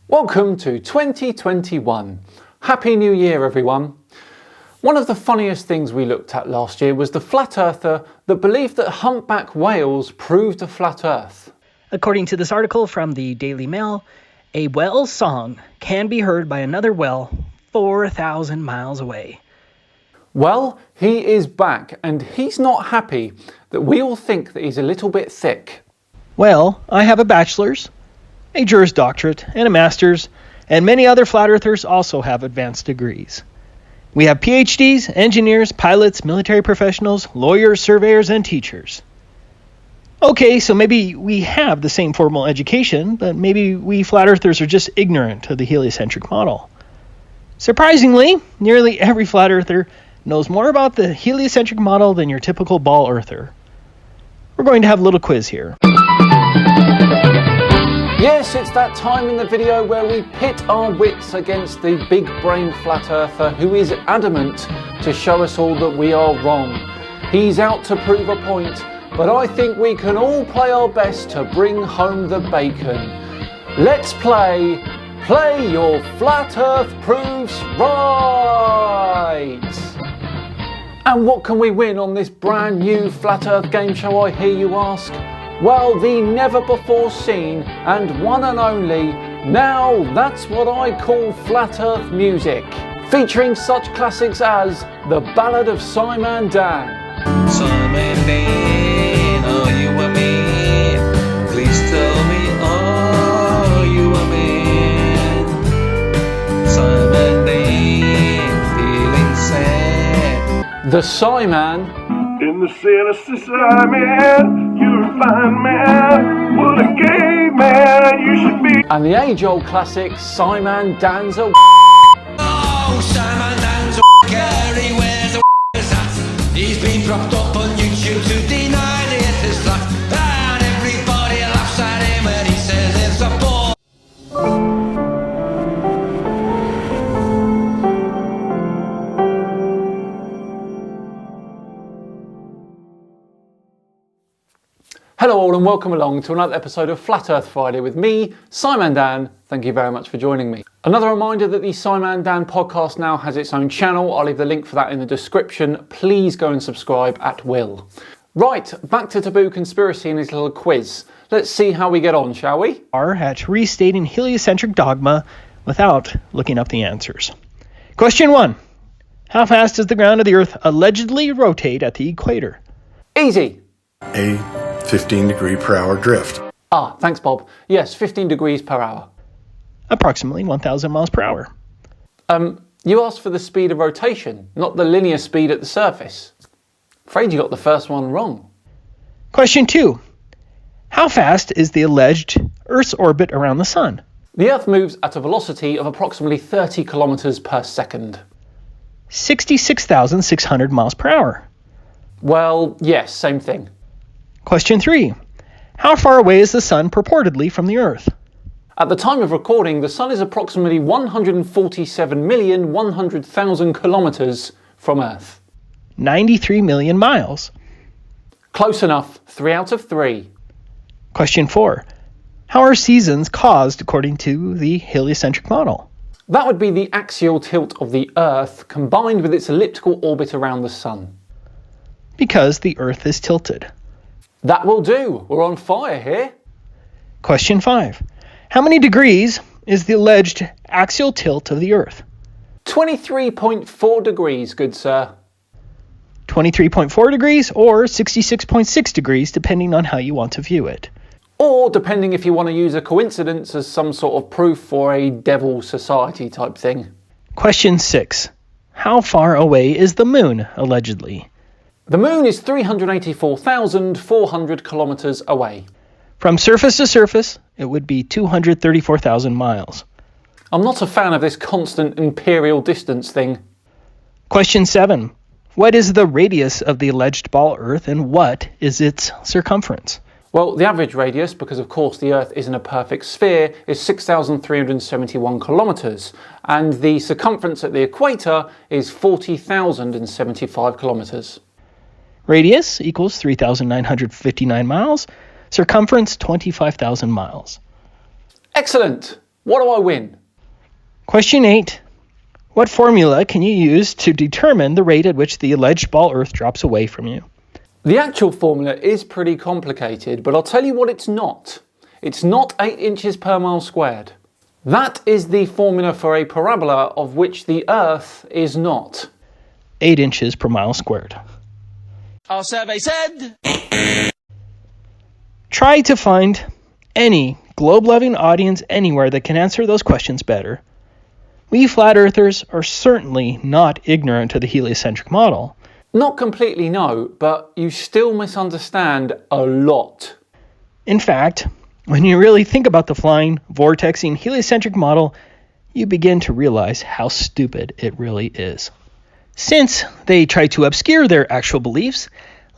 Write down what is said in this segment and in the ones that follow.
Welcome to 2021. Happy New Year, everyone. One of the funniest things we looked at last year was the flat earther that believed that humpback whales proved a flat earth. According to this article from the Daily Mail, a whale's song can be heard by another whale 4,000 miles away. Well, he is back, and he's not happy that we all think that he's a little bit thick. Well, I have a bachelor's, a Juris Doctorate, and a master's, and many other flat earthers also have advanced degrees. We have PhDs, engineers, pilots, military professionals, lawyers, surveyors, and teachers. Okay, so maybe we have the same formal education, but maybe we flat earthers are just ignorant of the heliocentric model. Surprisingly, nearly every flat earther knows more about the heliocentric model than your typical ball earther. We're going to have a little quiz here. Yes, it's that time in the video where we pit our wits against the big brain flat earther who is adamant to show us all that we are wrong. He's out to prove a point, but I think we can all play our best to bring home the bacon. Let's play Your Flat Earth Proves Right! And what can we win on this brand new Flat Earth game show, I hear you ask? Well, the never before seen and one and only, now that's what I call Flat Earth music, featuring such classics as The Ballad of Simon Dan. Simon Dan, are you a man? Please tell me, are you a man? Simon Dan, feeling sad. The Simon. In the sinister Simon, you're a fine man. What a gay man you should be. And the age-old classic, Simon Dan's a Oh, Simon Dan's a he wears a hat. He's been propped up on YouTube to deny that it's flat. And everybody laughs at him when he says it's a ball. Hello all and welcome along to another episode of Flat Earth Friday with me, Simon Dan. Thank you very much for joining me. Another reminder that the Simon Dan podcast now has its own channel. I'll leave the link for that in the description. Please go and subscribe at will. Right, back to Taboo Conspiracy and his little quiz. Let's see how we get on, shall we? Are at restating heliocentric dogma without looking up the answers. Question 1. How fast does the ground of the Earth allegedly rotate at the equator? Easy. A 15 degree per hour drift. Ah, thanks Bob. Yes, 15 degrees per hour. Approximately 1,000 miles per hour. You asked for the speed of rotation, not the linear speed at the surface. Afraid you got the first one wrong. Question 2. How fast is the alleged Earth's orbit around the Sun? The Earth moves at a velocity of approximately 30 kilometers per second. 66,600 miles per hour. Well, yes, same thing. Question 3. How far away is the Sun purportedly from the Earth? At the time of recording, the Sun is approximately 147,100,000 kilometers from Earth. 93 million miles. Close enough. 3 out of 3. Question 4. How are seasons caused according to the heliocentric model? That would be the axial tilt of the Earth combined with its elliptical orbit around the Sun. Because the Earth is tilted. That will do. We're on fire here. Question 5. How many degrees is the alleged axial tilt of the Earth? 23.4 degrees, good sir. 23.4 degrees or 66.6 degrees, depending on how you want to view it. Or depending if you want to use a coincidence as some sort of proof for a devil society type thing. Question 6. How far away is the Moon, allegedly? The Moon is 384,400 kilometers away. From surface to surface, it would be 234,000 miles. I'm not a fan of this constant imperial distance thing. Question 7. What is the radius of the alleged ball Earth and what is its circumference? Well, the average radius, because of course the Earth isn't a perfect sphere, is 6,371 kilometers, and the circumference at the equator is 40,075 kilometers. Radius equals 3,959 miles. Circumference, 25,000 miles. Excellent! What do I win? Question 8. What formula can you use to determine the rate at which the alleged ball Earth drops away from you? The actual formula is pretty complicated, but I'll tell you what it's not. It's not 8 inches per mile squared. That is the formula for a parabola of which the Earth is not. 8 inches per mile squared. Our survey said... Try to find any globe-loving audience anywhere that can answer those questions better. We flat earthers are certainly not ignorant to the heliocentric model. Not completely no, but you still misunderstand a lot. In fact, when you really think about the flying, vortexing, heliocentric model, you begin to realize how stupid it really is. Since they try to obscure their actual beliefs,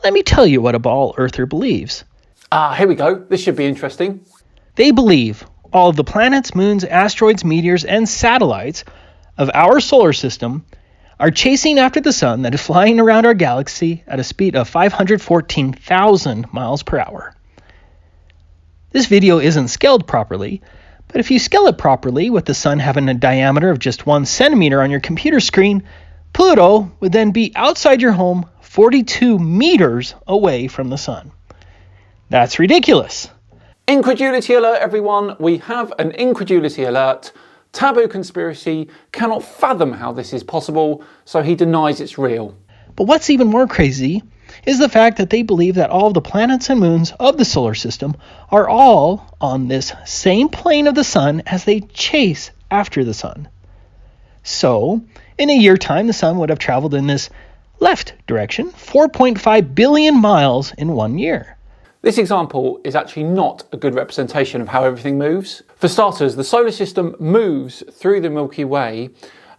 let me tell you what a ball earther believes. Here we go. This should be interesting. They believe all of the planets, moons, asteroids, meteors, and satellites of our solar system are chasing after the sun that is flying around our galaxy at a speed of 514,000 miles per hour. This video isn't scaled properly, but if you scale it properly with the sun having a diameter of just 1 centimeter on your computer screen, Pluto would then be outside your home 42 meters away from the sun. That's ridiculous. Incredulity alert, everyone. We have an incredulity alert. Taboo Conspiracy cannot fathom how this is possible, so he denies it's real. But what's even more crazy is the fact that they believe that all of the planets and moons of the solar system are all on this same plane of the sun as they chase after the sun. So, in a year time, the sun would have traveled in this left direction 4.5 billion miles in 1 year. This example is actually not a good representation of how everything moves. For starters, the solar system moves through the Milky Way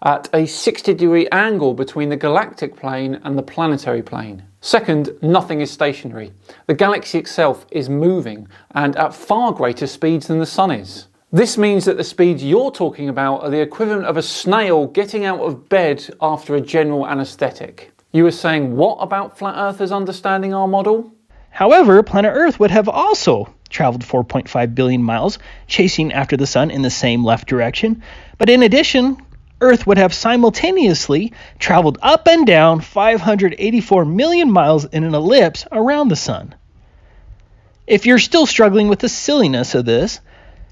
at a 60-degree angle between the galactic plane and the planetary plane. Second, nothing is stationary. The galaxy itself is moving, and at far greater speeds than the sun is. This means that the speeds you're talking about are the equivalent of a snail getting out of bed after a general anaesthetic. You were saying what about flat earthers understanding our model? However, planet Earth would have also traveled 4.5 billion miles chasing after the sun in the same left direction, but in addition, Earth would have simultaneously traveled up and down 584 million miles in an ellipse around the sun. If you're still struggling with the silliness of this,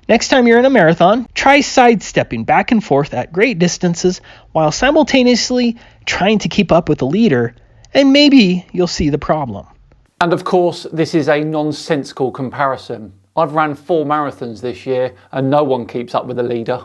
next time you're in a marathon, try sidestepping back and forth at great distances while simultaneously trying to keep up with the leader, and maybe you'll see the problem. And of course, this is a nonsensical comparison. I've ran 4 marathons this year and no one keeps up with the leader.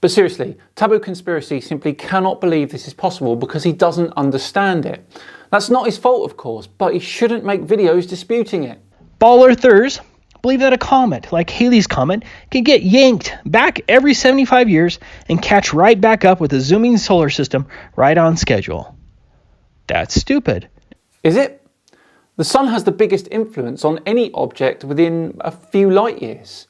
But seriously, Taboo Conspiracy simply cannot believe this is possible because he doesn't understand it. That's not his fault, of course, but he shouldn't make videos disputing it. Ball earthers believe that a comet, like Halley's Comet, can get yanked back every 75 years and catch right back up with a zooming solar system right on schedule. That's stupid. Is it? The sun has the biggest influence on any object within a few light years.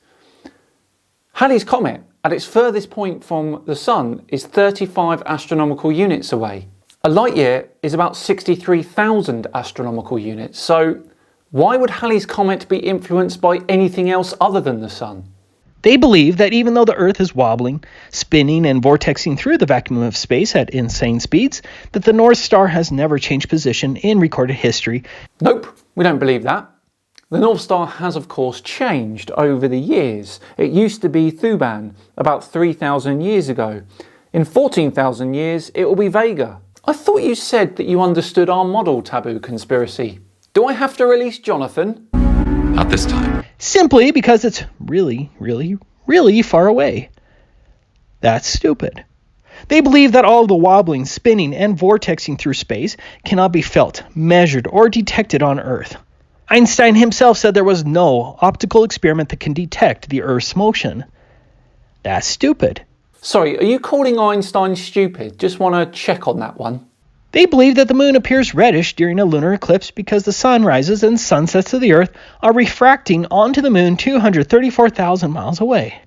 Halley's Comet, at its furthest point from the sun, is 35 astronomical units away. A light year is about 63,000 astronomical units, so why would Halley's Comet be influenced by anything else other than the sun? They believe that even though the Earth is wobbling, spinning, and vortexing through the vacuum of space at insane speeds, that the North Star has never changed position in recorded history. Nope, we don't believe that. The North Star has of course changed over the years. It used to be Thuban about 3,000 years ago. In 14,000 years it will be Vega. I thought you said that you understood our model, Taboo Conspiracy. Do I have to release Jonathan? Not this time. Simply because it's really, really, really far away. That's stupid. They believe that all of the wobbling, spinning, and vortexing through space cannot be felt, measured, or detected on Earth. Einstein himself said there was no optical experiment that can detect the Earth's motion. That's stupid. Sorry, are you calling Einstein stupid? Just want to check on that one. They believe that the moon appears reddish during a lunar eclipse because the sunrises and sunsets of the Earth are refracting onto the moon 234,000 miles away.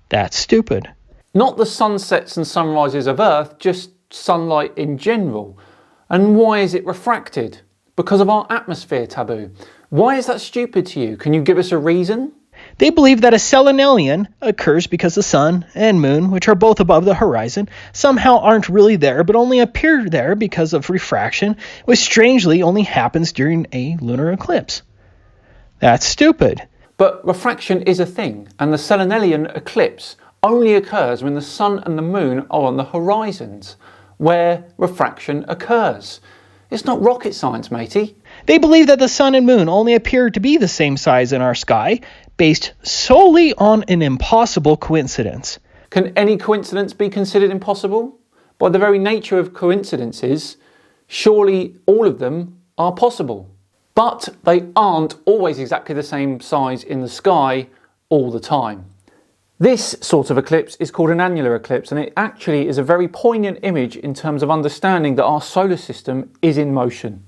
That's stupid. Not the sunsets and sunrises of Earth, just sunlight in general. And why is it refracted? Because of our atmosphere, Taboo. Why is that stupid to you? Can you give us a reason? They believe that a selenelion occurs because the sun and moon, which are both above the horizon, somehow aren't really there but only appear there because of refraction, which strangely only happens during a lunar eclipse. That's stupid. But refraction is a thing, and the selenelian eclipse only occurs when the sun and the moon are on the horizons, where refraction occurs. It's not rocket science, matey. They believe that the sun and moon only appear to be the same size in our sky, based solely on an impossible coincidence. Can any coincidence be considered impossible? By the very nature of coincidences, surely all of them are possible. But they aren't always exactly the same size in the sky all the time. This sort of eclipse is called an annular eclipse, and it actually is a very poignant image in terms of understanding that our solar system is in motion.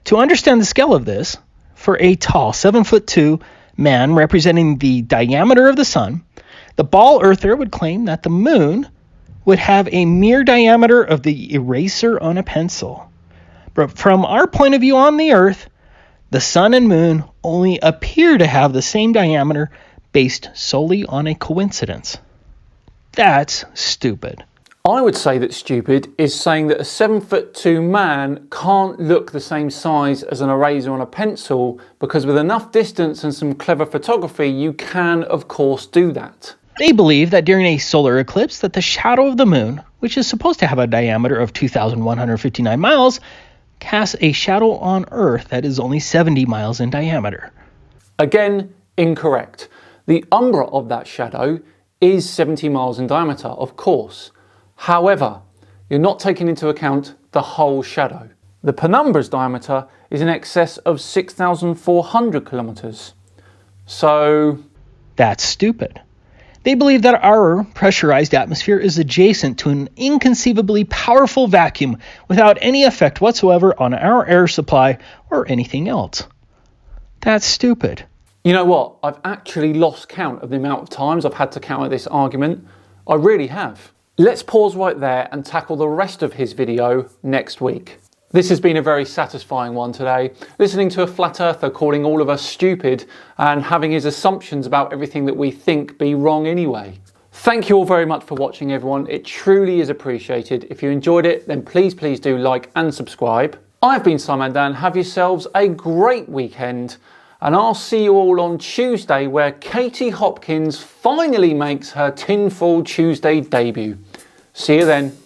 To understand the scale of this, for a tall 7'2" man representing the diameter of the sun, the ball earther would claim that the moon would have a mere diameter of the eraser on a pencil. But from our point of view on the earth, the sun and moon only appear to have the same diameter based solely on a coincidence. That's stupid. I would say that stupid is saying that a 7'2" man can't look the same size as an eraser on a pencil, because with enough distance and some clever photography you can of course do that. They believe that during a solar eclipse that the shadow of the moon, which is supposed to have a diameter of 2,159 miles, casts a shadow on Earth that is only 70 miles in diameter. Again, incorrect. The umbra of that shadow is 70 miles in diameter, of course. However, you're not taking into account the whole shadow. The penumbra's diameter is in excess of 6,400 kilometers. So that's stupid. They believe that our pressurized atmosphere is adjacent to an inconceivably powerful vacuum without any effect whatsoever on our air supply or anything else. That's stupid. You know what? I've actually lost count of the amount of times I've had to counter this argument. I really have. Let's pause right there and tackle the rest of his video next week. This has been a very satisfying one today, listening to a flat earther calling all of us stupid and having his assumptions about everything that we think be wrong anyway. Thank you all very much for watching, everyone. It truly is appreciated. If you enjoyed it, then please do like and subscribe. I've been Simon Dan. Have yourselves a great weekend, and I'll see you all on Tuesday, where Katie Hopkins finally makes her Tinfoil Tuesday debut. See you then.